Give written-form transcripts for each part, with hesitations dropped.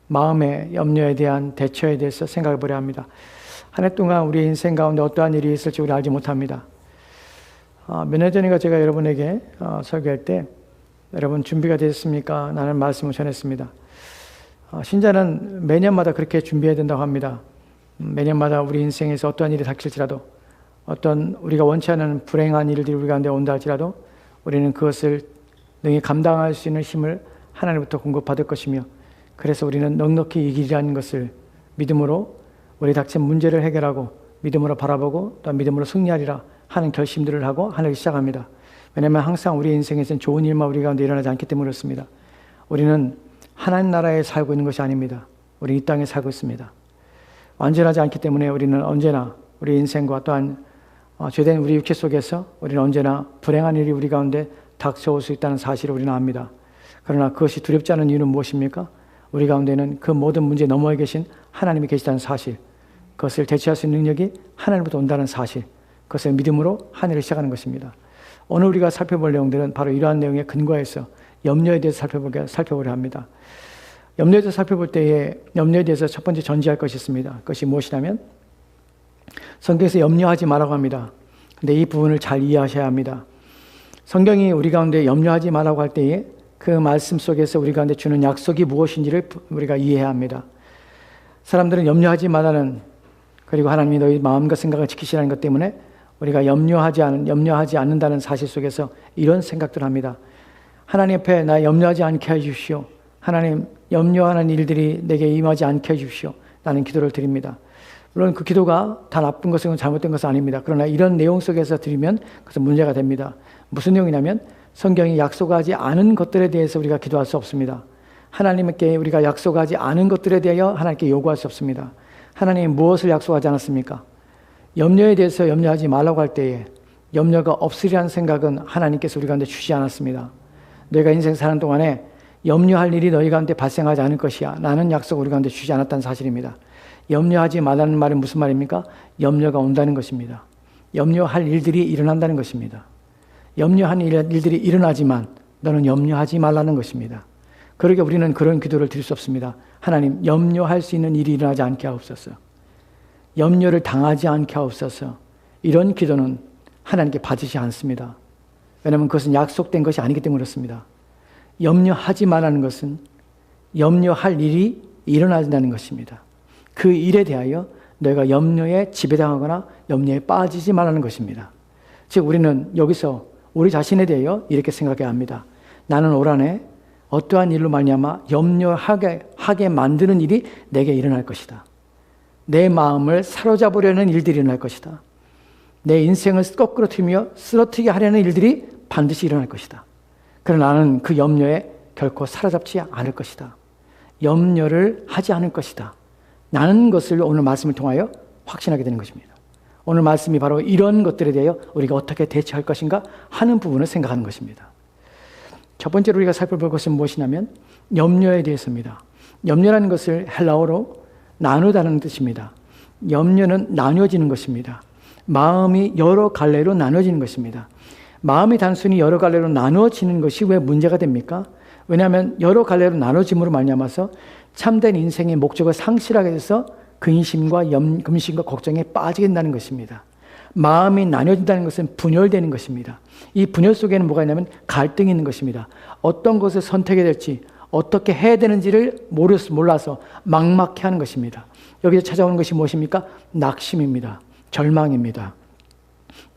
마음의 염려에 대한 대처에 대해서 생각해 보려 합니다. 한 해 동안 우리 인생 가운데 어떠한 일이 있을지 우리 알지 못합니다. 몇 년 전인가 제가 여러분에게 설교할 때 여러분 준비가 되셨습니까? 라는 말씀을 전했습니다. 신자는 매년마다 그렇게 준비해야 된다고 합니다. 매년마다 우리 인생에서 어떠한 일이 닥칠지라도 어떤 우리가 원치 않은 불행한 일들이 우리 가운데 온다 할지라도 우리는 그것을 능히 감당할 수 있는 힘을 하나님부터 공급받을 것이며 그래서 우리는 넉넉히 이기리라는 것을 믿음으로 우리 닥친 문제를 해결하고 믿음으로 바라보고 또 믿음으로 승리하리라 하는 결심들을 하고 하늘을 시작합니다. 왜냐하면 항상 우리 인생에서는 좋은 일만 우리 가운데 일어나지 않기 때문에 그렇습니다. 우리는 하나님 나라에 살고 있는 것이 아닙니다. 우리 이 땅에 살고 있습니다. 완전하지 않기 때문에 우리는 언제나 우리 인생과 또한 죄된 우리 육체 속에서 우리는 언제나 불행한 일이 우리 가운데 닥쳐올 수 있다는 사실을 우리는 압니다. 그러나 그것이 두렵지 않은 이유는 무엇입니까? 우리 가운데는 그 모든 문제 너머에 계신 하나님이 계시다는 사실, 그것을 대체할 수 있는 능력이 하나님부터 온다는 사실, 그것을 믿음으로 하늘을 시작하는 것입니다. 오늘 우리가 살펴볼 내용들은 바로 이러한 내용에 근거해서 염려에 대해서 살펴보려 합니다. 염려에 대해서 살펴볼 때에 염려에 대해서 첫 번째 전제할 것이 있습니다. 그것이 무엇이냐면 성경에서 염려하지 말라고 합니다. 근데 이 부분을 잘 이해하셔야 합니다. 성경이 우리 가운데 염려하지 말라고 할 때에 그 말씀 속에서 우리 가운데 주는 약속이 무엇인지를 우리가 이해해야 합니다. 사람들은 염려하지 말라는 그리고 하나님이 너희 마음과 생각을 지키시라는 것 때문에 우리가 염려하지 않는다는 사실 속에서 이런 생각들을 합니다. 하나님 앞에 나 염려하지 않게 해주십시오. 하나님 염려하는 일들이 내게 임하지 않게 해주십시오. 라는 기도를 드립니다. 물론 그 기도가 다 나쁜 것은 잘못된 것은 아닙니다. 그러나 이런 내용 속에서 드리면 그것은 문제가 됩니다. 무슨 내용이냐면 성경이 약속하지 않은 것들에 대해서 우리가 기도할 수 없습니다. 하나님께 우리가 약속하지 않은 것들에 대하여 하나님께 요구할 수 없습니다. 하나님이 무엇을 약속하지 않았습니까? 염려에 대해서 염려하지 말라고 할 때에 염려가 없으리라는 생각은 하나님께서 우리 가운데 주지 않았습니다. 너희가 인생 사는 동안에 염려할 일이 너희 가운데 발생하지 않을 것이야 라는 약속을 우리 가운데 주지 않았다는 사실입니다. 염려하지 말라는 말은 무슨 말입니까? 염려가 온다는 것입니다. 염려할 일들이 일어난다는 것입니다. 염려한 일들이 일어나지만 너는 염려하지 말라는 것입니다. 그러게 우리는 그런 기도를 드릴 수 없습니다. 하나님 염려할 수 있는 일이 일어나지 않게 하옵소서. 염려를 당하지 않게 하옵소서. 이런 기도는 하나님께 받으시지 않습니다. 왜냐하면 그것은 약속된 것이 아니기 때문에 그렇습니다. 염려하지 말라는 것은 염려할 일이 일어난다는 것입니다. 그 일에 대하여 너희가 염려에 지배당하거나 염려에 빠지지 말라는 것입니다. 즉 우리는 여기서 우리 자신에 대하여 이렇게 생각해야 합니다. 나는 올 한해 어떠한 일로 말미암아 염려하게 만드는 일이 내게 일어날 것이다. 내 마음을 사로잡으려는 일들이 일어날 것이다. 내 인생을 거꾸로 틀며 쓰러뜨리게 하려는 일들이 반드시 일어날 것이다. 그러나 나는 그 염려에 결코 사로잡지 않을 것이다. 염려를 하지 않을 것이다. 나는 것을 오늘 말씀을 통하여 확신하게 되는 것입니다. 오늘 말씀이 바로 이런 것들에 대하여 우리가 어떻게 대처할 것인가 하는 부분을 생각하는 것입니다. 첫 번째로 우리가 살펴볼 것은 무엇이냐면 염려에 대해서입니다. 염려라는 것을 헬라어로 나누다는 뜻입니다. 염려는 나뉘어지는 것입니다. 마음이 여러 갈래로 나눠지는 것입니다. 마음이 단순히 여러 갈래로 나눠지는 것이 왜 문제가 됩니까? 왜냐하면 여러 갈래로 나눠짐으로 말미암아서 참된 인생의 목적을 상실하게 돼서 근심과 금심과 걱정에 빠지게 된다는 것입니다. 마음이 나눠진다는 것은 분열되는 것입니다. 이 분열 속에는 뭐가 있냐면 갈등이 있는 것입니다. 어떤 것을 선택해야 될지 어떻게 해야 되는지를 몰라서 막막해하는 것입니다. 여기서 찾아오는 것이 무엇입니까? 낙심입니다. 절망입니다.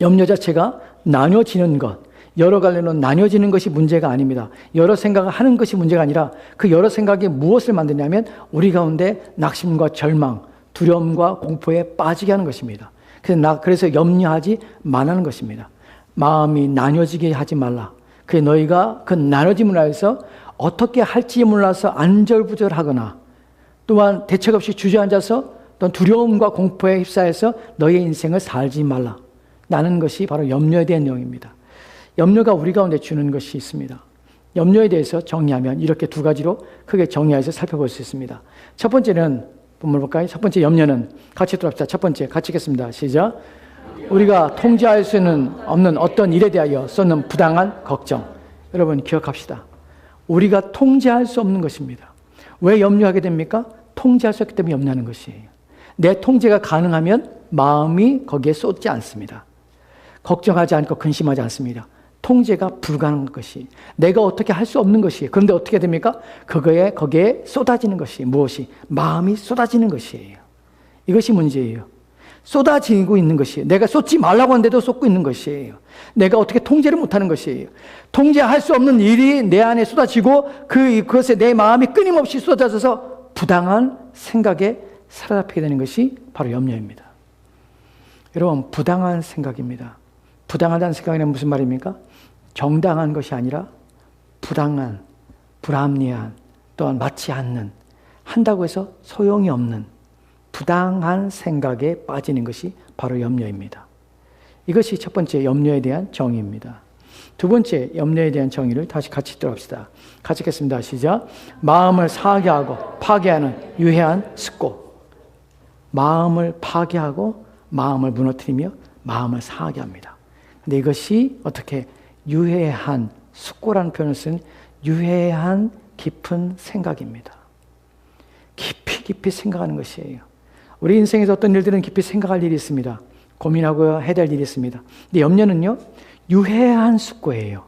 염려 자체가 나눠지는 것, 여러 갈래로 나눠지는 것이 문제가 아닙니다. 여러 생각을 하는 것이 문제가 아니라 그 여러 생각이 무엇을 만드냐면 우리 가운데 낙심과 절망, 두려움과 공포에 빠지게 하는 것입니다. 그래서 염려하지 말라는 것입니다. 마음이 나눠지게 하지 말라. 그게 너희가 그 나눠짐을 하여서 어떻게 할지 몰라서 안절부절하거나 또한 대책 없이 주저앉아서 또한 두려움과 공포에 휩싸여서 너희의 인생을 살지 말라. 라는 것이 바로 염려에 대한 내용입니다. 염려가 우리 가운데 주는 것이 있습니다. 염려에 대해서 정리하면 이렇게 두 가지로 크게 정리해서 살펴볼 수 있습니다. 첫 번째는 본문을 볼까요? 첫 번째 염려는 같이 들어봅시다. 첫 번째 같이 읽겠습니다. 시작. 우리가 통제할 수는 없는 어떤 일에 대하여 쏟는 부당한 걱정. 여러분 기억합시다. 우리가 통제할 수 없는 것입니다. 왜 염려하게 됩니까? 통제할 수 없기 때문에 염려하는 것이에요. 내 통제가 가능하면 마음이 거기에 쏟지 않습니다. 걱정하지 않고 근심하지 않습니다. 통제가 불가능한 것이, 내가 어떻게 할 수 없는 것이에요. 그런데 어떻게 됩니까? 거기에 쏟아지는 것이 무엇이? 마음이 쏟아지는 것이에요. 이것이 문제예요. 쏟아지고 있는 것이에요. 내가 쏟지 말라고 하는데도 쏟고 있는 것이에요. 내가 어떻게 통제를 못하는 것이에요. 통제할 수 없는 일이 내 안에 쏟아지고 그것에 내 마음이 끊임없이 쏟아져서 부당한 생각에 사로잡히게 되는 것이 바로 염려입니다. 여러분, 부당한 생각입니다. 부당하다는 생각은 무슨 말입니까? 정당한 것이 아니라 부당한, 불합리한, 또한 맞지 않는, 한다고 해서 소용이 없는 부당한 생각에 빠지는 것이 바로 염려입니다. 이것이 첫 번째 염려에 대한 정의입니다. 두 번째 염려에 대한 정의를 다시 같이 읽도록 합시다. 같이 읽겠습니다. 시작. 마음을 상하게 하고 파괴하는 유해한 습고. 마음을 파괴하고 마음을 무너뜨리며 마음을 상하게 합니다. 근데 이것이 어떻게 유해한, 습고라는 표현을 쓴 유해한 깊은 생각입니다. 깊이 생각하는 것이에요. 우리 인생에서 어떤 일들은 깊이 생각할 일이 있습니다. 고민하고 해야 될 일이 있습니다. 근데 염려는요, 유해한 습고예요.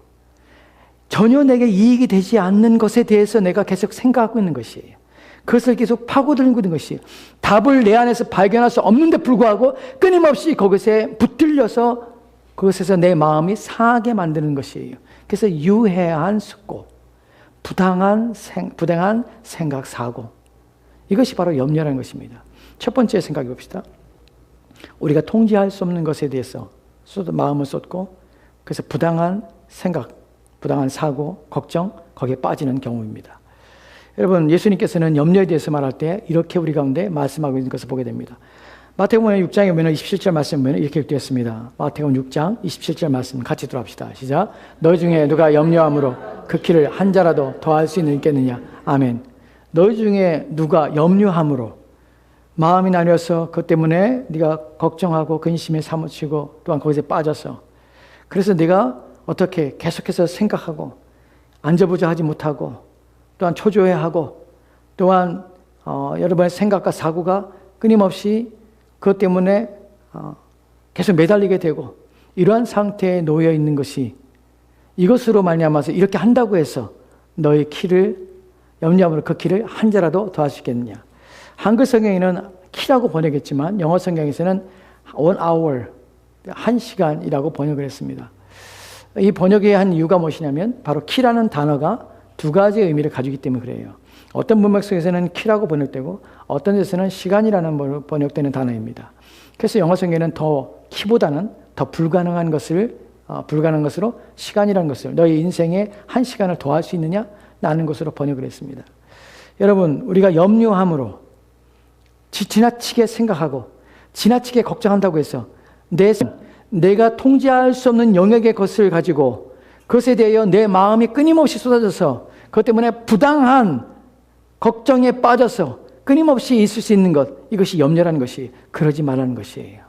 전혀 내게 이익이 되지 않는 것에 대해서 내가 계속 생각하고 있는 것이에요. 그것을 계속 파고들고 있는 것이에요. 답을 내 안에서 발견할 수 없는데 불구하고 끊임없이 그것에 붙들려서 그것에서 내 마음이 상하게 만드는 것이에요. 그래서 유해한 습고, 부당한 생각, 사고. 이것이 바로 염려라는 것입니다. 첫 번째 생각해 봅시다. 우리가 통제할 수 없는 것에 대해서 마음을 쏟고 그래서 부당한 생각, 부당한 사고, 걱정, 거기에 빠지는 경우입니다. 여러분, 예수님께서는 염려에 대해서 말할 때 이렇게 우리 가운데 말씀하고 있는 것을 보게 됩니다. 마태복음 6장에 보면 27절 말씀 보면 이렇게 되었습니다. 마태복음 6장 27절 말씀 같이 들어봅시다. 시작. 너희 중에 누가 염려함으로 그 키를 한 자라도 더할 수 있겠느냐. 아멘. 너희 중에 누가 염려함으로 마음이 나뉘어서 그것 때문에 네가 걱정하고 근심에 사무치고 또한 거기서 빠져서 그래서 네가 어떻게 계속해서 생각하고 앉아보자 하지 못하고 또한 초조해하고 또한 여러분의 생각과 사고가 끊임없이 그것 때문에 계속 매달리게 되고 이러한 상태에 놓여 있는 것이 이것으로 말미암아서 이렇게 한다고 해서 너의 키를 염려함으로 그 키를 한 자라도 더할 수 있겠느냐. 한글 성경에는 키라고 번역했지만 영어 성경에서는 1 hour, 1시간이라고 번역을 했습니다. 이 번역에 한 이유가 무엇이냐면 바로 키라는 단어가 두 가지의 의미를 가지기 때문에 그래요. 어떤 문맥 속에서는 키라고 번역되고 어떤 데서는 시간이라는 번역되는 단어입니다. 그래서 영어 성경에는 더 키보다는 더 불가능한 것으로 시간이라는 것을 너희 인생에 1시간을 더할 수 있느냐? 라는 것으로 번역을 했습니다. 여러분, 우리가 염려함으로 지나치게 생각하고 지나치게 걱정한다고 해서 내가 통제할 수 없는 영역의 것을 가지고 그것에 대하여 내 마음이 끊임없이 쏟아져서 그것 때문에 부당한 걱정에 빠져서 끊임없이 있을 수 있는 것, 이것이 염려라는 것이 그러지 말라는 것이에요.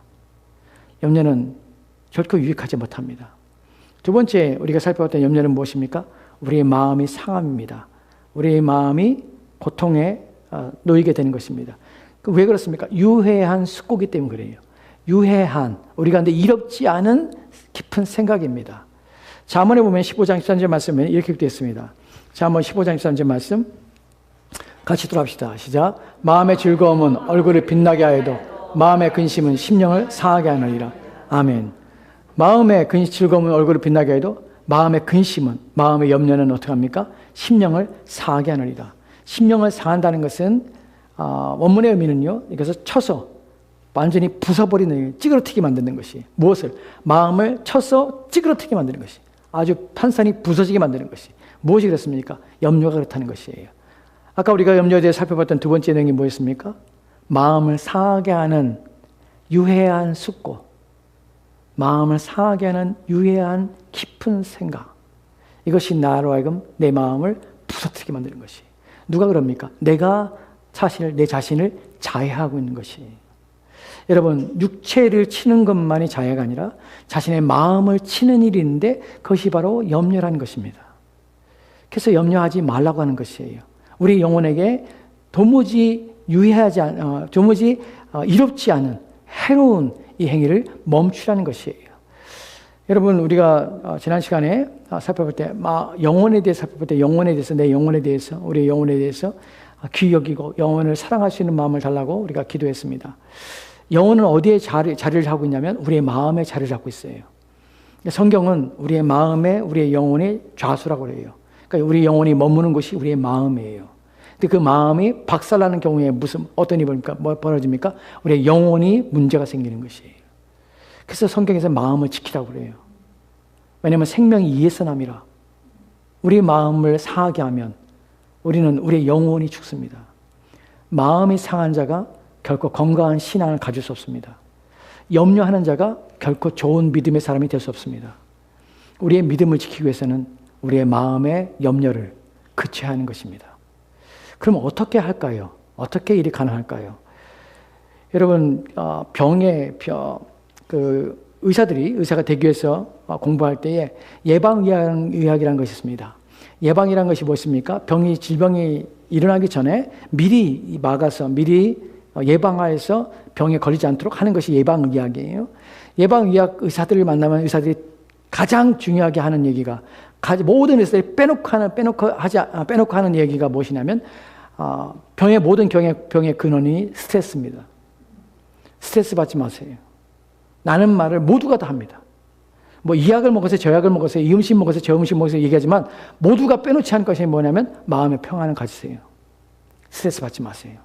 염려는 결코 유익하지 못합니다. 두 번째 우리가 살펴봤던 염려는 무엇입니까? 우리의 마음이 상함입니다. 우리의 마음이 고통에 놓이게 되는 것입니다. 왜 그렇습니까? 유해한 습고기 때문에 그래요. 유해한, 우리가 근데 이롭지 않은 깊은 생각입니다. 잠언에 보면 15장 13절 말씀에 이렇게 되어 있습니다. 잠언 15장 13절 말씀 같이 들어봅시다. 시작. 마음의 즐거움은 얼굴을 빛나게 하여도 마음의 근심은 심령을 상하게 하느니라. 아멘. 마음의 즐거움은 얼굴을 빛나게 해도 마음의 근심은, 마음의 염려는 어떻게 합니까? 심령을 상하게 하느니라. 심령을 상한다는 것은 원문의 의미는요, 이것을 쳐서 완전히 부숴버리는, 찌그러뜨리게 만드는 것이. 무엇을? 마음을 쳐서 찌그러뜨리게 만드는 것이. 아주 판산이 부서지게 만드는 것이. 무엇이 그렇습니까? 염려가 그렇다는 것이에요. 아까 우리가 염려에 대해 살펴봤던 두 번째 내용이 뭐였습니까? 마음을 상하게 하는 유해한 습고, 마음을 상하게 하는 유해한 깊은 생각, 이것이 나로 하여금 내 마음을 부서뜨리게 만드는 것이. 누가 그럽니까? 내가 내 자신을 자해하고 있는 것이. 여러분, 육체를 치는 것만이 자해가 아니라 자신의 마음을 치는 일이 있는데 그것이 바로 염려라는 것입니다. 그래서 염려하지 말라고 하는 것이에요. 우리 영혼에게 도무지 도무지 이롭지 않은 해로운 이 행위를 멈추라는 것이에요. 여러분, 우리가 지난 시간에 살펴볼 때, 영혼에 대해서 살펴볼 때, 영혼에 대해서, 내 영혼에 대해서, 우리의 영혼에 대해서 귀히 여기고 영혼을 사랑할 수 있는 마음을 달라고 우리가 기도했습니다. 영혼은 어디에 자리를 하고 있냐면 우리의 마음에 자리를 잡고 있어요. 성경은 우리의 마음에 우리의 영혼이 좌수라고 그래요. 그러니까 우리 영혼이 머무는 곳이 우리의 마음이에요. 근데 그 마음이 박살나는 경우에 어떤 일이 벌어집니까? 우리의 영혼이 문제가 생기는 것이에요. 그래서 성경에서 마음을 지키라고 그래요. 왜냐하면 생명이 이에서 남이라. 우리 마음을 상하게 하면 우리는 우리의 영혼이 죽습니다. 마음이 상한 자가 결코 건강한 신앙을 가질 수 없습니다. 염려하는 자가 결코 좋은 믿음의 사람이 될 수 없습니다. 우리의 믿음을 지키기 위해서는 우리의 마음의 염려를 그쳐야 하는 것입니다. 그럼 어떻게 할까요? 어떻게 일이 가능할까요? 여러분, 의사가 되기 위해서 공부할 때에 예방의학이라는 것이 있습니다. 예방이라는 것이 무엇입니까? 질병이 일어나기 전에 미리 막아서, 미리 예방하여서 병에 걸리지 않도록 하는 것이 예방의학이에요. 예방의학 의사들을 만나면 의사들이 가장 중요하게 하는 얘기가, 모든 의사들이 빼놓고 하는 얘기가 무엇이냐면, 모든 병의 근원이 스트레스입니다. 스트레스 받지 마세요. 라는 말을 모두가 다 합니다. 이 약을 먹어서 저 약을 먹어서 이 음식 먹어서 저 음식 먹어서 얘기하지만 모두가 빼놓지 않은 것이 뭐냐면 마음의 평안을 가지세요. 스트레스 받지 마세요.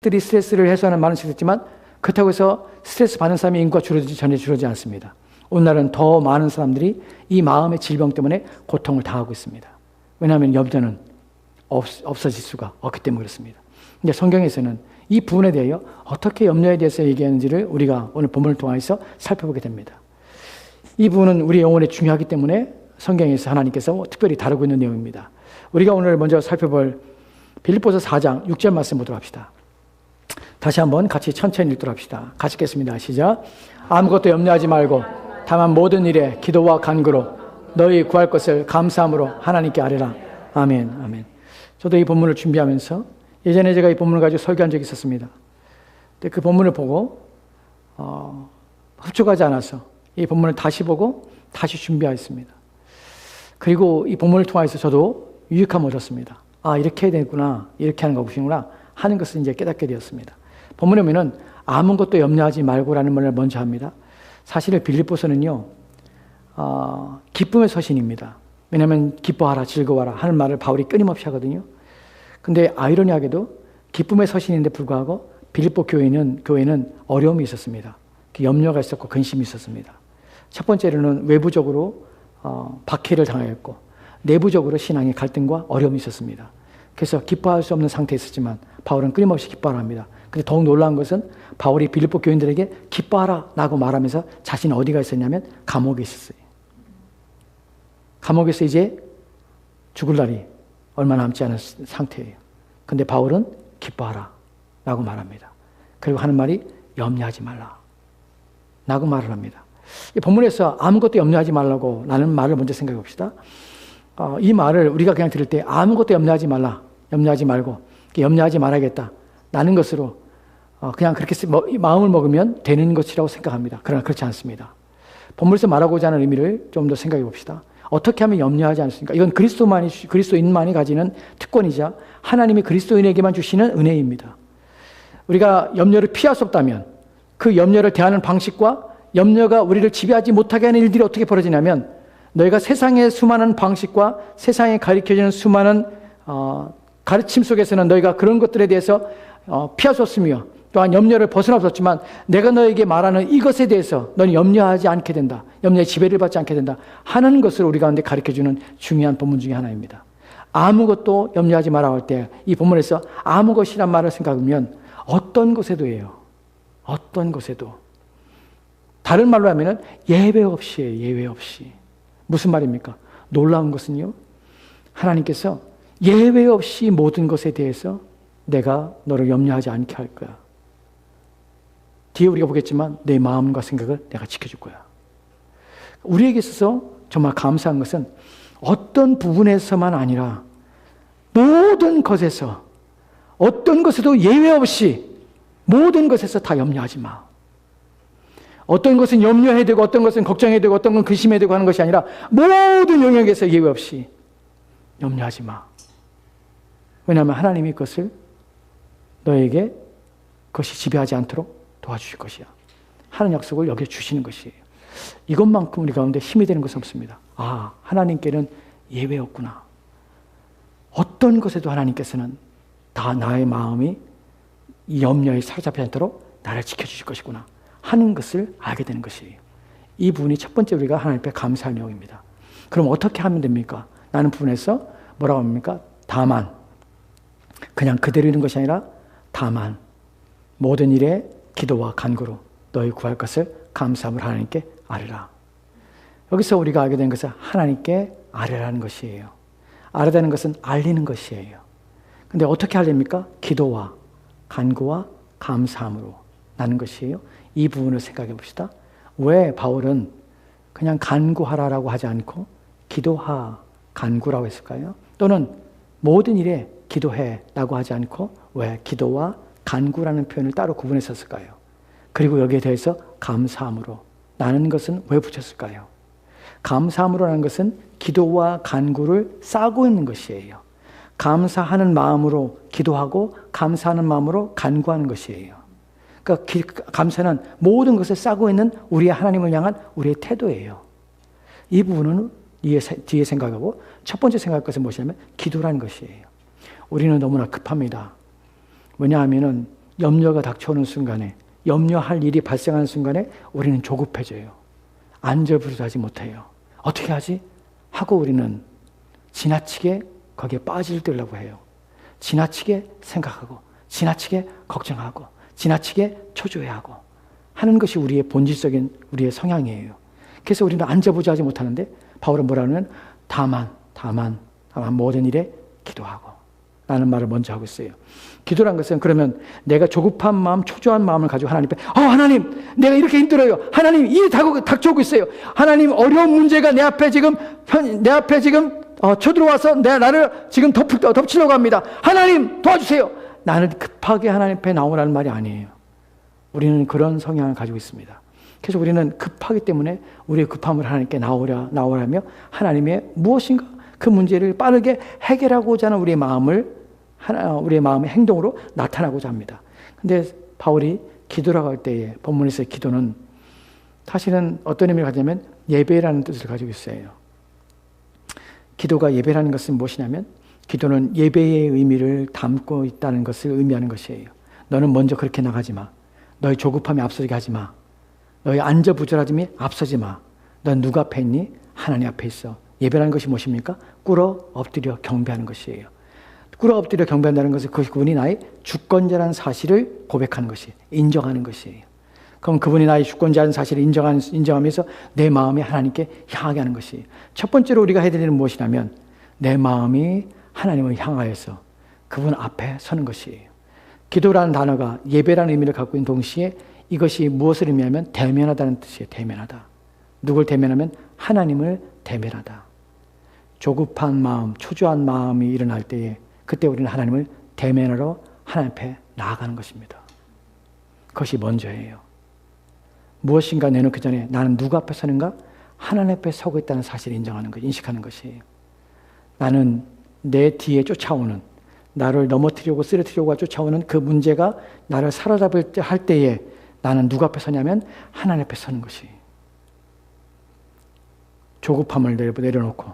들이 스트레스를 해소하는 많은 책이 있지만 그렇다고 해서 스트레스 받는 사람의 인구가 전혀 줄어들지 않습니다. 오늘날은 더 많은 사람들이 이 마음의 질병 때문에 고통을 당하고 있습니다. 왜냐하면 염려는 없어질 수가 없기 때문에 그렇습니다. 근데 성경에서는 이 부분에 대하여 어떻게 염려에 대해서 얘기하는지를 우리가 오늘 본문을 통해서 살펴보게 됩니다. 이 부분은 우리 영혼에 중요하기 때문에 성경에서 하나님께서 특별히 다루고 있는 내용입니다. 우리가 오늘 먼저 살펴볼 빌립보서 4장 6절 말씀 보도록 합시다. 다시 한번 같이 천천히 읽도록 합시다. 같이 읽겠습니다. 시작. 아무것도 염려하지 말고 다만 모든 일에 기도와 간구로 너희 구할 것을 감사함으로 하나님께 아뢰라. 아멘. 아멘. 저도 이 본문을 준비하면서 예전에 제가 이 본문을 가지고 설교한 적이 있었습니다. 근데 그 본문을 보고 흡족하지 않아서 이 본문을 다시 보고 다시 준비하였습니다. 그리고 이 본문을 통해서 저도 유익함을 얻었습니다. 이렇게 해야 되구나, 이렇게 하는 것이구나 하는 것을 이제 깨닫게 되었습니다. 본문에 보면은 아무것도 염려하지 말고라는 말을 먼저 합니다. 사실 빌립보서는요, 기쁨의 서신입니다. 왜냐하면 기뻐하라, 즐거워하라 하는 말을 바울이 끊임없이 하거든요. 근데 아이러니하게도 기쁨의 서신인데 불구하고 빌립보 교회는 어려움이 있었습니다. 염려가 있었고 근심이 있었습니다. 첫 번째로는 외부적으로 박해를 당하였고 내부적으로 신앙의 갈등과 어려움이 있었습니다. 그래서 기뻐할 수 없는 상태에 있었지만 바울은 끊임없이 기뻐하라 합니다. 근데 더욱 놀라운 것은 바울이 빌립보 교인들에게 기뻐하라 라고 말하면서 자신이 어디가 있었냐면 감옥에 있었어요. 감옥에서 이제 죽을 날이 얼마 남지 않은 상태예요. 근데 바울은 기뻐하라 라고 말합니다. 그리고 하는 말이 염려하지 말라 라고 말을 합니다. 이 본문에서 아무것도 염려하지 말라고 라는 말을 먼저 생각해 봅시다. 이 말을 우리가 그냥 들을 때 아무것도 염려하지 말라, 염려하지 말고 염려하지 말아야겠다 라는 것으로 그냥 그렇게 마음을 먹으면 되는 것이라고 생각합니다. 그러나 그렇지 않습니다. 본문에서 말하고자 하는 의미를 좀 더 생각해 봅시다. 어떻게 하면 염려하지 않습니까? 이건 그리스도인만이 가지는 특권이자 하나님이 그리스도인에게만 주시는 은혜입니다. 우리가 염려를 피할 수 없다면 그 염려를 대하는 방식과 염려가 우리를 지배하지 못하게 하는 일들이 어떻게 벌어지냐면 너희가 세상의 수많은 방식과 세상에 가르쳐주는 수많은 가르침 속에서는 너희가 그런 것들에 대해서 피할 수 없으며 또한 염려를 벗어날 수 없지만 내가 너에게 말하는 이것에 대해서 너는 염려하지 않게 된다. 염려의 지배를 받지 않게 된다. 하는 것을 우리 가운데 가르쳐주는 중요한 본문 중에 하나입니다. 아무것도 염려하지 마라 할 때 이 본문에서 아무 것이란 말을 생각하면 어떤 것에도예요. 어떤 것에도. 다른 말로 하면은 예외 없이예요. 예외 없이. 무슨 말입니까? 놀라운 것은요. 하나님께서 예외 없이 모든 것에 대해서 내가 너를 염려하지 않게 할 거야. 뒤에 우리가 보겠지만 내 마음과 생각을 내가 지켜줄 거야. 우리에게 있어서 정말 감사한 것은 어떤 부분에서만 아니라 모든 것에서, 어떤 것에도 예외 없이 모든 것에서 다 염려하지 마. 어떤 것은 염려해야 되고 어떤 것은 걱정해야 되고 어떤 건 근심해야 되고 하는 것이 아니라 모든 영역에서 예외 없이 염려하지 마. 왜냐하면 하나님이 그것을 너에게 그것이 지배하지 않도록 도와주실 것이야. 하는 약속을 여기에 주시는 것이에요. 이것만큼 우리 가운데 힘이 되는 것은 없습니다. 아, 하나님께는 예외 없구나. 어떤 것에도 하나님께서는 다 나의 마음이 이 염려에 사로잡히지 않도록 나를 지켜주실 것이구나 하는 것을 알게 되는 것이에요. 이 부분이 첫 번째 우리가 하나님 앞에 감사할 내용입니다. 그럼 어떻게 하면 됩니까? 라는 부분에서 뭐라고 합니까? 다만, 그냥 그대로 있는 것이 아니라 다만 모든 일에 기도와 간구로 너희 구할 것을 감사함을 하나님께 아뢰라. 여기서 우리가 알게 된 것은 하나님께 아뢰라는 것이에요. 아뢰다는 것은 알리는 것이에요. 근데 어떻게 알립니까? 기도와 간구와 감사함으로 라는 것이에요. 이 부분을 생각해 봅시다. 왜 바울은 그냥 간구하라라고 하지 않고 기도하, 간구라고 했을까요? 또는 모든 일에 기도해 라고 하지 않고 왜 기도와 간구라는 표현을 따로 구분해서 썼을까요? 그리고 여기에 대해서 감사함으로 라는 것은 왜 붙였을까요? 감사함으로라는 것은 기도와 간구를 싸고 있는 것이에요. 감사하는 마음으로 기도하고 감사하는 마음으로 간구하는 것이에요. 그러니까 감사는 모든 것을 싸고 있는 우리의 하나님을 향한 우리의 태도예요. 이 부분은 뒤에 생각하고 첫 번째 생각할 것은 무엇이냐면 기도라는 것이에요. 우리는 너무나 급합니다. 왜냐하면 염려가 닥쳐오는 순간에, 염려할 일이 발생하는 순간에 우리는 조급해져요. 안절부절하지 못해요. 어떻게 하지? 하고 우리는 지나치게 거기에 빠질려고 해요. 지나치게 생각하고 지나치게 걱정하고 지나치게 초조해하고 하는 것이 우리의 본질적인 우리의 성향이에요. 그래서 우리는 안절부절하지 못하는데 바울은 뭐라 하냐면 다만 모든 일에 기도하고 라는 말을 먼저 하고 있어요. 기도란 것은 그러면 내가 조급한 마음, 초조한 마음을 가지고 하나님 앞에 하나님 내가 이렇게 힘들어요. 하나님 일이 닥쳐오고 있어요. 하나님 어려운 문제가 내 앞에 지금 쳐들어와서 나를 지금 덮치려고 합니다. 하나님 도와주세요. 나는 급하게 하나님 앞에 나오라는 말이 아니에요. 우리는 그런 성향을 가지고 있습니다. 그래서 우리는 급하기 때문에 우리의 급함을 하나님께 나오라며 하나님의 무엇인가 그 문제를 빠르게 해결하고자 하는 우리의 마음의 행동으로 나타나고자 합니다. 근데 바울이 기도라고 할 때에 본문에서의 기도는 사실은 어떤 의미를 가지냐면 예배라는 뜻을 가지고 있어요. 기도가 예배라는 것은 무엇이냐면 기도는 예배의 의미를 담고 있다는 것을 의미하는 것이에요. 너는 먼저 그렇게 나가지 마. 너의 조급함이 앞서게 하지 마. 너의 안절부절함이 앞서지 마. 넌 누가 앞에 있니? 하나님 앞에 있어. 예배라는 것이 무엇입니까? 꿇어 엎드려 경배하는 것이에요. 꿇어 엎드려 경배한다는 것은 그분이 나의 주권자라는 사실을 고백하는 것이, 인정하는 것이에요. 그럼 그분이 나의 주권자라는 사실을 인정하면서 내 마음이 하나님께 향하게 하는 것이에요. 첫 번째로 우리가 해야 되는 무엇이냐면 내 마음이 하나님을 향하여서 그분 앞에 서는 것이에요. 기도라는 단어가 예배라는 의미를 갖고 있는 동시에 이것이 무엇을 의미하면 대면하다는 뜻이에요. 대면하다. 누굴 대면하면 하나님을 대면하다. 조급한 마음, 초조한 마음이 일어날 때에 그때 우리는 하나님을 대면하러 하나님 앞에 나아가는 것입니다. 그것이 먼저예요. 무엇인가 내놓기 전에 나는 누구 앞에 서는가? 하나님 앞에 서고 있다는 사실을 인정하는 것, 인식하는 것이에요. 나는 내 뒤에 쫓아오는, 나를 넘어뜨리고 쓰러뜨리고 쫓아오는 그 문제가 나를 사로잡을 때 할 때에 나는 누구 앞에 서냐면 하나님 앞에 서는 것이. 조급함을 내려놓고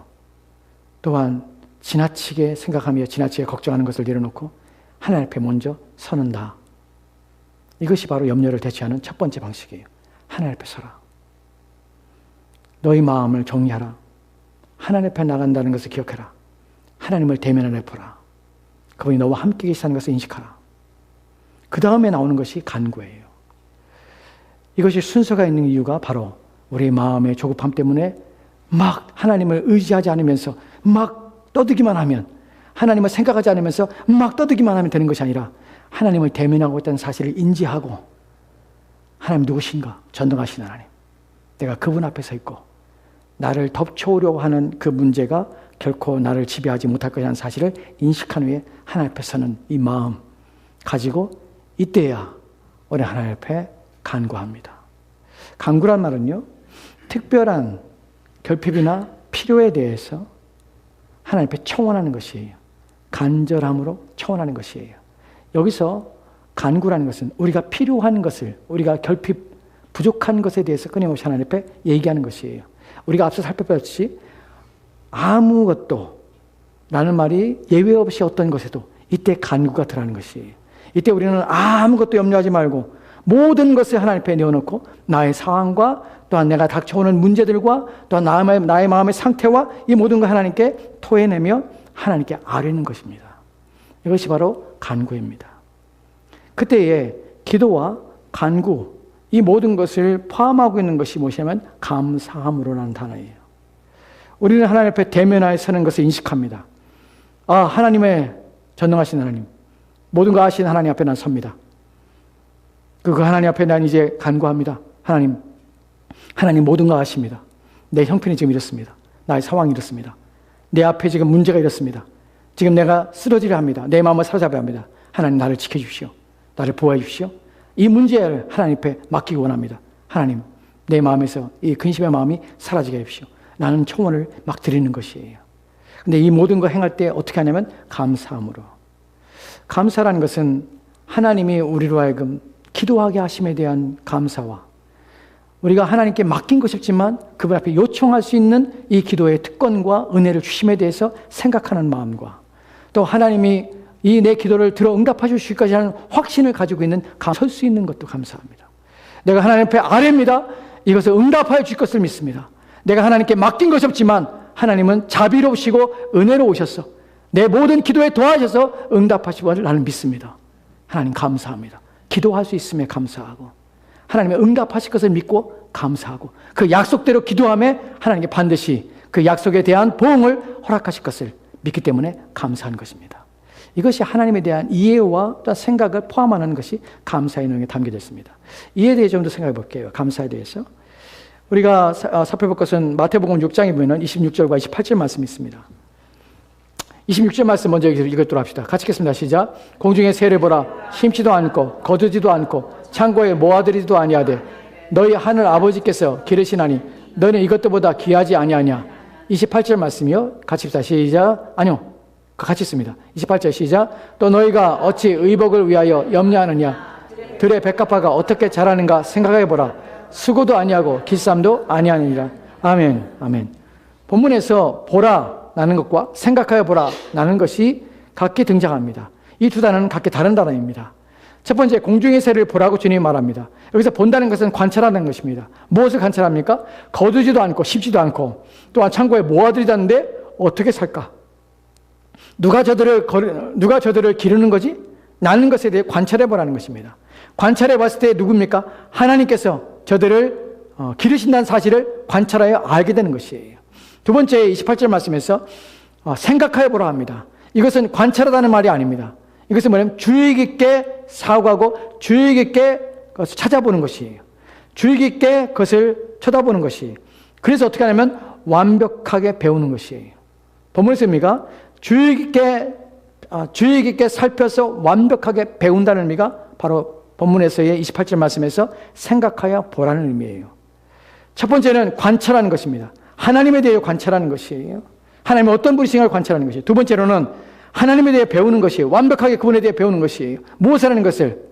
또한 지나치게 생각하며 지나치게 걱정하는 것을 내려놓고 하나님 앞에 먼저 서는다. 이것이 바로 염려를 대체하는 첫 번째 방식이에요. 하나님 앞에 서라. 너희 마음을 정리하라. 하나님 앞에 나간다는 것을 기억해라. 하나님을 대면하여 보라. 그분이 너와 함께 계시다는 것을 인식하라. 그 다음에 나오는 것이 간구예요. 이것이 순서가 있는 이유가 바로 우리 마음의 조급함 때문에 막 하나님을 의지하지 않으면서 막 떠들기만 하면, 하나님을 생각하지 않으면서 막 떠들기만 하면 되는 것이 아니라 하나님을 대면하고 있다는 사실을 인지하고 하나님 누구신가? 전능하신 하나님. 내가 그분 앞에 서 있고 나를 덮쳐오려고 하는 그 문제가 결코 나를 지배하지 못할 것이라는 사실을 인식한 후에 하나님 앞에 서는 이 마음 가지고 이때야 우리 하나님 앞에 간구합니다. 간구란 말은요, 특별한 결핍이나 필요에 대해서 하나님 앞에 청원하는 것이에요. 간절함으로 청원하는 것이에요. 여기서 간구라는 것은 우리가 필요한 것을, 우리가 결핍, 부족한 것에 대해서 끊임없이 하나님 앞에 얘기하는 것이에요. 우리가 앞서 살펴봤듯이 아무것도 라는 말이 예외 없이 어떤 것에도 이때 간구가 들어가는 것이에요. 이때 우리는 아무것도 염려하지 말고 모든 것을 하나님 앞에 내어놓고 나의 상황과 또한 내가 닥쳐오는 문제들과 또한 나의 마음의 상태와 이 모든 걸 하나님께 토해내며 하나님께 아뢰는 것입니다. 이것이 바로 간구입니다. 그때에 기도와 간구, 이 모든 것을 포함하고 있는 것이 무엇이냐면 감사함으로라는 단어예요. 우리는 하나님 앞에 대면하여 서는 것을 인식합니다. 아, 하나님의 전능하신 하나님, 모든 거 아시는 하나님 앞에 난 섭니다. 그 하나님 앞에 난 이제 간구합니다. 하나님 모든 거 아십니다. 내 형편이 지금 이렇습니다. 나의 상황이 이렇습니다. 내 앞에 지금 문제가 이렇습니다. 지금 내가 쓰러지려 합니다. 내 마음을 사로잡아야 합니다. 하나님 나를 지켜주십시오. 나를 보호해 주십시오. 이 문제를 하나님 앞에 맡기기 원합니다. 하나님, 내 마음에서 이 근심의 마음이 사라지게 해주십시오. 나는 청원을 막 드리는 것이에요. 근데 이 모든 거 행할 때 어떻게 하냐면 감사함으로. 감사라는 것은 하나님이 우리로 하여금 기도하게 하심에 대한 감사와 우리가 하나님께 맡긴 것이 없지만 그분 앞에 요청할 수 있는 이 기도의 특권과 은혜를 주심에 대해서 생각하는 마음과 또 하나님이 이 내 기도를 들어 응답해 주실 것이라는 확신을 가지고 있는 설 수 있는 것도 감사합니다. 내가 하나님 앞에 아뢰입니다. 이것을 응답하여 주실 것을 믿습니다. 내가 하나님께 맡긴 것이 없지만 하나님은 자비로우시고 은혜로우셔서 내 모든 기도에 도와주셔서 응답하시기를 나는 믿습니다. 하나님 감사합니다. 기도할 수 있음에 감사하고 하나님의 응답하실 것을 믿고 감사하고 그 약속대로 기도함에 하나님께 반드시 그 약속에 대한 보응을 허락하실 것을 믿기 때문에 감사한 것입니다. 이것이 하나님에 대한 이해와 생각을 포함하는 것이 감사의 내용에 담겨져 있습니다. 이에 대해 좀 더 생각해 볼게요. 감사에 대해서. 우리가 살펴볼 것은 마태복음 6장에 보면 26절과 28절 말씀이 있습니다. 26절 말씀 먼저 읽도록 합시다. 같이 읽겠습니다. 시작. 공중의 새를 보라. 심지도 않고 거두지도 않고 창고에 모아들이지도 아니하되 너희 하늘 아버지께서 기르시나니 너희는 이것도 보다 귀하지 아니하냐. 28절 말씀이요. 같이 읽자. 시작. 아니요. 같이 있습니다. 28절 시작. 또 너희가 어찌 의복을 위하여 염려하느냐. 들의 백합화가 어떻게 자라는가 생각해보라. 수고도 아니하고 기쌈도 아니하느니라. 아멘. 아멘. 본문에서 보라 라는 것과 생각하여 보라 라는 것이 각기 등장합니다. 이 두 단어는 각기 다른 단어입니다. 첫 번째, 공중의 새를 보라고 주님이 말합니다. 여기서 본다는 것은 관찰하는 것입니다. 무엇을 관찰합니까? 거두지도 않고 심지도 않고 또한 창고에 모아들이지 않는데 어떻게 살까? 누가 저들을 기르는 거지? 나는 것에 대해 관찰해 보라는 것입니다. 관찰해 봤을 때 누굽니까? 하나님께서 저들을 기르신다는 사실을 관찰하여 알게 되는 것이에요. 두 번째 28절 말씀에서 생각하여 보라 합니다. 이것은 관찰하다는 말이 아닙니다. 이것은 뭐냐면 주의 깊게 사고하고 주의 깊게 그것을 찾아보는 것이에요. 주의 깊게 그것을 쳐다보는 것이에요. 그래서 어떻게 하냐면 완벽하게 배우는 것이에요. 본문에서 의미가 주의 깊게 살펴서 완벽하게 배운다는 의미가 바로 본문에서의 28절 말씀에서 생각하여 보라는 의미예요. 첫 번째는 관찰하는 것입니다. 하나님에 대해 관찰하는 것이에요. 하나님의 어떤 분이신가를 관찰하는 것이에요. 두 번째로는 하나님에 대해 배우는 것이에요. 완벽하게 그분에 대해 배우는 것이에요. 무엇을 하는 것을?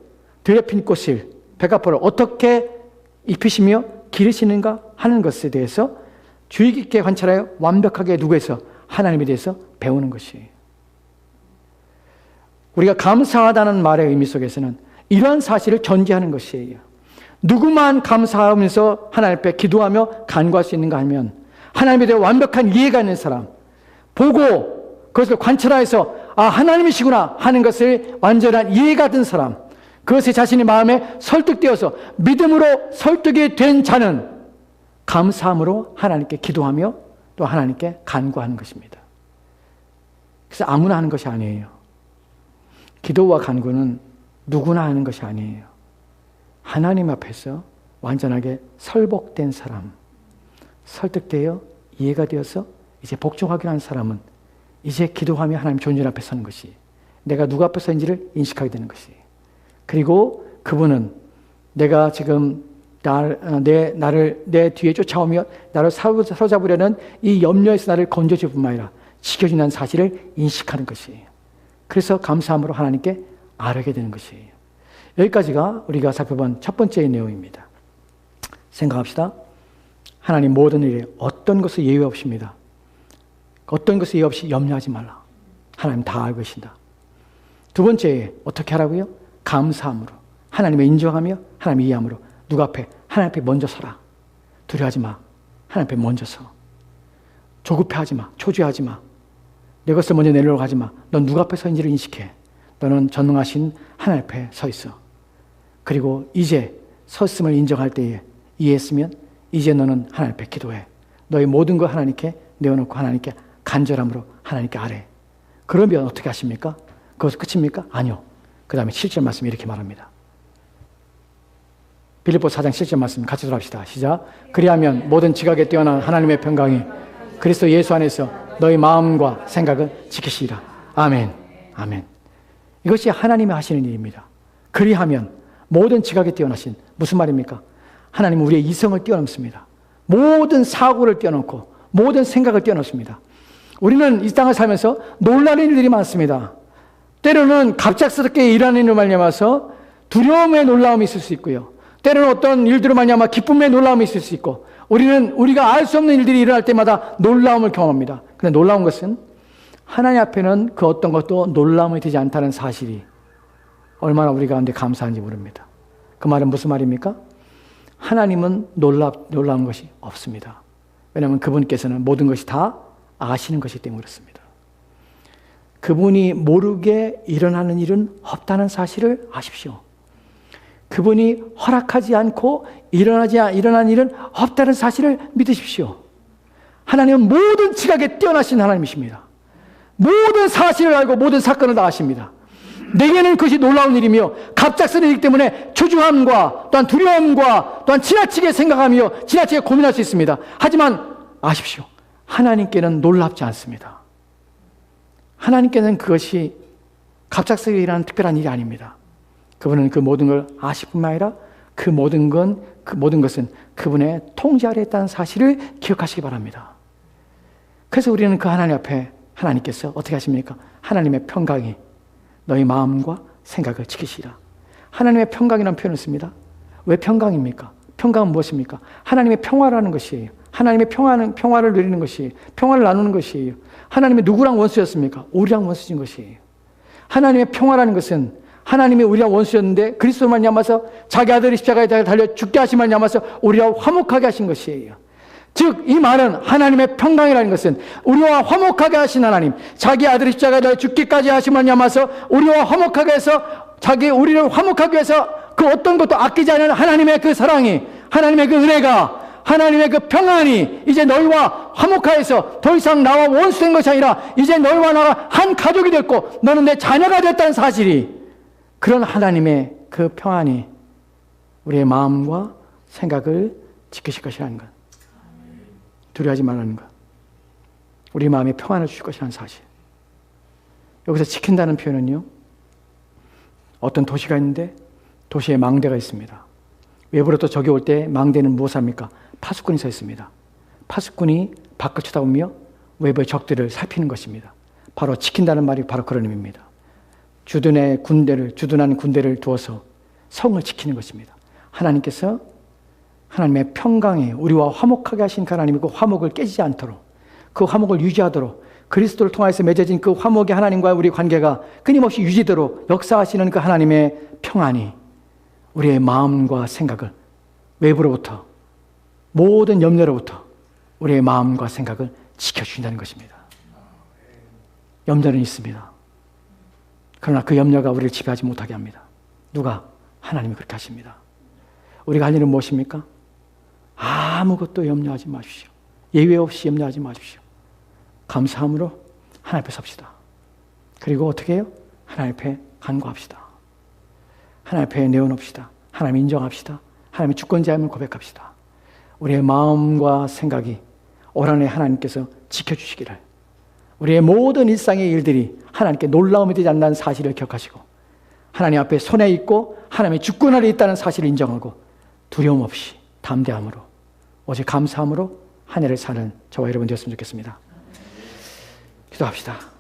들에 핀 꽃을, 백합화를 어떻게 입히시며 기르시는가 하는 것에 대해서 주의 깊게 관찰하여 완벽하게 누구에서? 하나님에 대해서 배우는 것이에요. 우리가 감사하다는 말의 의미 속에서는 이러한 사실을 전제하는 것이에요. 누구만 감사하면서 하나님 앞에 기도하며 간구할 수 있는가 하면 하나님에 대해 완벽한 이해가 있는 사람, 보고 그것을 관찰해서 아 하나님이시구나 하는 것을 완전한 이해가 든 사람, 그것이 자신의 마음에 설득되어서 믿음으로 설득이 된 자는 감사함으로 하나님께 기도하며 또 하나님께 간구하는 것입니다. 그래서 아무나 하는 것이 아니에요. 기도와 간구는 누구나 하는 것이 아니에요. 하나님 앞에서 완전하게 설복된 사람, 설득되어 이해가 되어서 이제 복종하기로 한 사람은 이제 기도하며 하나님 존재 앞에 서는 것이, 내가 누구 앞에 서인지를 인식하게 되는 것이, 그리고 그분은 내가 지금 내 뒤에 쫓아오며 나를 사로잡으려는 이 염려에서 나를 건져줄 뿐만 아니라 지켜준다는 사실을 인식하는 것이에요. 그래서 감사함으로 하나님께 아뢰게 되는 것이에요. 여기까지가 우리가 살펴본 첫 번째 내용입니다. 생각합시다. 하나님 모든 일에 어떤 것을 예외 없습니다. 어떤 것을 예외 없이 염려하지 말라. 하나님 다 알고 계신다. 두 번째, 어떻게 하라고요? 감사함으로, 하나님을 인정하며 하나님을 이해함으로 누구 앞에? 하나님 앞에 먼저 서라. 두려워하지 마. 하나님 앞에 먼저 서. 조급해하지 마. 초조해하지 마. 내 것을 먼저 내려고 하지 마. 넌 누구 앞에 서 있는지를 인식해. 너는 전능하신 하나님 앞에 서 있어. 그리고 이제 섰음을 인정할 때에 이해했으면 이제 너는 하나님 앞에 기도해. 너의 모든 걸 하나님께 내어놓고 하나님께 간절함으로 하나님께 아뢰. 그러면 어떻게 하십니까? 그것이 끝입니까? 아니요. 그 다음에 7절 말씀 이렇게 말합니다. 빌립보 4장 7절 말씀 같이 들어갑시다. 시작. 그리하면 모든 지각에 뛰어난 하나님의 평강이 그리스도 예수 안에서 너희 마음과 생각을 지키시리라. 아멘. 아멘. 이것이 하나님이 하시는 일입니다. 그리하면 모든 지각에 뛰어나신, 무슨 말입니까? 하나님은 우리의 이성을 뛰어넘습니다. 모든 사고를 뛰어넘고 모든 생각을 뛰어넘습니다. 우리는 이 땅을 살면서 놀라는 일들이 많습니다. 때로는 갑작스럽게 일하는 일로 말미암아서 두려움의 놀라움이 있을 수 있고요. 때로는 어떤 일들로 말미암아 기쁨의 놀라움이 있을 수 있고, 우리가 알 수 없는 일들이 일어날 때마다 놀라움을 경험합니다. 그런데 놀라운 것은 하나님 앞에는 그 어떤 것도 놀라움이 되지 않다는 사실이 얼마나 우리 가운데 감사한지 모릅니다. 그 말은 무슨 말입니까? 하나님은 놀라운 것이 없습니다. 왜냐하면 그분께서는 모든 것이 다 아시는 것이기 때문에 그렇습니다. 그분이 모르게 일어나는 일은 없다는 사실을 아십시오. 그분이 허락하지 않고 일어난 일은 없다는 사실을 믿으십시오. 하나님은 모든 지각에 뛰어나신 하나님이십니다. 모든 사실을 알고 모든 사건을 다 아십니다. 내게는 그것이 놀라운 일이며 갑작스러운 일이기 때문에 초조함과 또한 두려움과 또한 지나치게 생각하며 지나치게 고민할 수 있습니다. 하지만 아십시오. 하나님께는 놀랍지 않습니다. 하나님께는 그것이 갑작스럽게 일어나는 특별한 일이 아닙니다. 그분은 그 모든 걸 아실 뿐만 아니라 그 모든 것은 그분의 통제 아래에 있다는 사실을 기억하시기 바랍니다. 그래서 우리는 그 하나님 앞에 하나님께서 어떻게 하십니까? 하나님의 평강이 너희 마음과 생각을 지키시라. 하나님의 평강이라는 표현을 씁니다. 왜 평강입니까? 평강은 무엇입니까? 하나님의 평화라는 것이에요. 하나님의 평화를 누리는 것이에요. 평화를 나누는 것이에요. 하나님이 누구랑 원수였습니까? 우리랑 원수인 것이에요. 하나님의 평화라는 것은 하나님이 우리랑 원수였는데 그리스도로 말미암아서 자기 아들이 십자가에 달려 죽게 하신 말미암아서 우리와 화목하게 하신 것이에요. 즉 이 말은 하나님의 평강이라는 것은 우리와 화목하게 하신 하나님, 자기 아들이 십자가에 달려 죽기까지 하신 말미암아서 우리와 화목하게 해서 우리를 화목하게 위해서 그 어떤 것도 아끼지 않은 하나님의 그 사랑이, 하나님의 그 은혜가, 하나님의 그 평안이 이제 너희와 화목하여서 더 이상 나와 원수된 것이 아니라 이제 너희와 나가 한 가족이 됐고 너는 내 자녀가 됐다는 사실이, 그런 하나님의 그 평안이 우리의 마음과 생각을 지키실 것이라는 것, 두려워하지 말라는 것, 우리 마음에 평안을 주실 것이라는 사실. 여기서 지킨다는 표현은요, 어떤 도시가 있는데 도시에 망대가 있습니다. 외부로부터 적이 올 때 망대는 무엇을 합니까? 파수꾼이 서 있습니다. 파수꾼이 밖을 쳐다보며 외부의 적들을 살피는 것입니다. 바로 지킨다는 말이 바로 그런 의미입니다. 주둔한 군대를 두어서 성을 지키는 것입니다. 하나님께서 하나님의 평강에 우리와 화목하게 하신 그 하나님이 그 화목을 깨지지 않도록, 그 화목을 유지하도록, 그리스도를 통해서 맺어진 그 화목의 하나님과의 우리 관계가 끊임없이 유지되도록 역사하시는 그 하나님의 평안이 우리의 마음과 생각을 외부로부터, 모든 염려로부터 우리의 마음과 생각을 지켜주신다는 것입니다. 염려는 있습니다. 그러나 그 염려가 우리를 지배하지 못하게 합니다. 누가? 하나님이 그렇게 하십니다. 우리가 할 일은 무엇입니까? 아무것도 염려하지 마십시오. 예외 없이 염려하지 마십시오. 감사함으로 하나님 앞에 섭시다. 그리고 어떻게 해요? 하나님 앞에 간구합시다. 하나님 앞에 내어놓읍시다. 하나님 인정합시다. 하나님의 주권자임을 고백합시다. 우리의 마음과 생각이 올 한 해 하나님께서 지켜주시기를, 우리의 모든 일상의 일들이 하나님께 놀라움이 되지 않는 사실을 기억하시고 하나님 앞에 손에 있고 하나님의 주권 아래 있다는 사실을 인정하고 두려움 없이 담대함으로 오직 감사함으로 한 해를 사는 저와 여러분 되었으면 좋겠습니다. 기도합시다.